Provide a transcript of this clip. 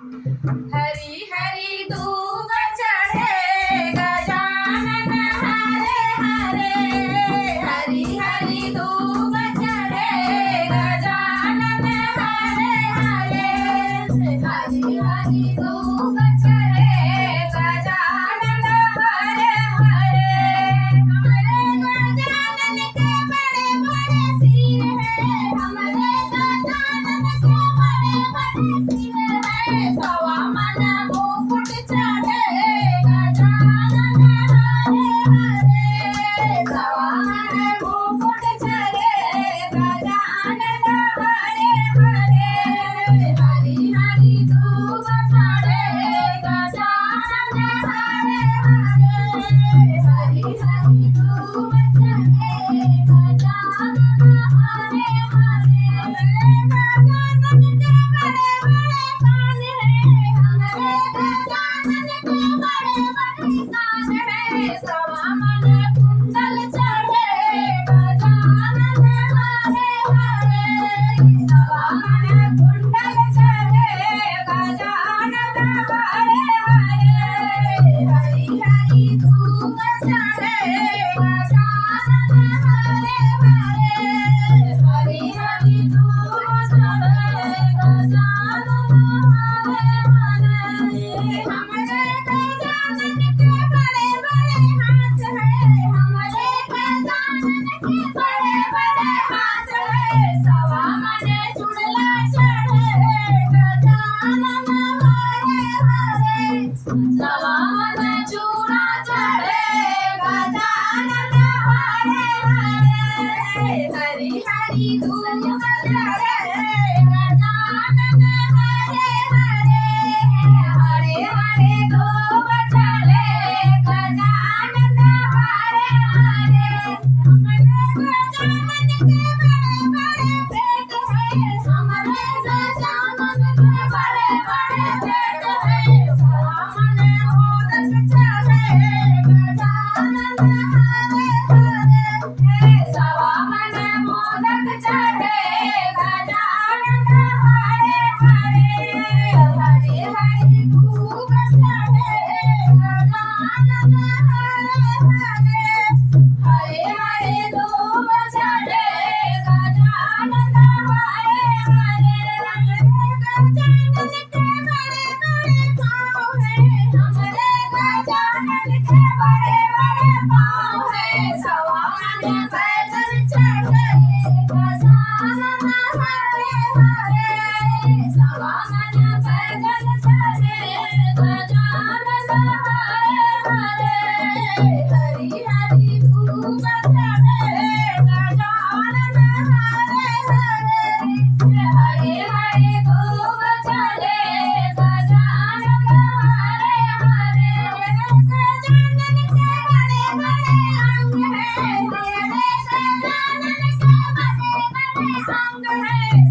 हरी हरी दूब चढ़े गजानन हरे हरे। हरी हरी दूब चढ़े गजानन हरे हरे। हरी हरी दूब चढ़े गजानन हरे हरे। हमारे गजानन के बड़े बड़े सिर है। हमारे गजानन के बड़े बड़े सिर है। सवा मन मुकुट चढ़े गजानन हरे हरे। सवा मन मुकुट चढ़े गजानन हरे हरे। हरी हरी दूब चढ़े गजानन हरे हरे। हरी हरी दूब चढ़े गजानन हरे हरे। गजानन के बड़े बड़े कान है। हमारे गजानन के बड़े बड़े कान है। सवा मन कुंडल चढ़े गजानन हरे हरे। सवा मन कुंडल चढ़े गजानन हरे हरे। हरी हरी दूब चढ़े गजानन हरे हरे। हरी हरी दूब चढ़े गजानन हरे हरे। हमारे गजानन के बड़े बड़े हाथ है। हमारे गजानन के बड़े बड़े हाथ है। सवा मन चुड़ला चढ़े गजानन हरे हरे। सवा मन चूड़ा चढ़े गजानन हरे हरे। हरी हरी दूब चढ़े गजानन हरे हरे। हरे हरे दूब चढ़े गजानन हरे हरे। हमारे गजानन के बड़े बड़े पेट है। हमारे गजानन के बड़े बड़े पेट है। सवा मन मोदक चढ़े गजानन हरे हरे। सवा मन मोदक चढ़े गजानन हरे हरे। हरी हरी दूब चढ़े गजानन हरे हरे। हरे हरे दूब चढ़े गजानन हरे हरे। गजानन के बड़े बड़े पाँव है। हमारे गजानन के बड़े बड़े पाँव है। सवा मन पैदल चढ़े गजानन हरे हरे। सवा मन पैदल चढ़े गजानन हरे हरे। हरी हरी दूब चढ़े गजानन हरे हरे। हरे हरे दूब चढ़े गजानन हरे हरे। गजानन के बड़े बड़े अंग है। हमारे गजानन के बड़े बड़े अंग है।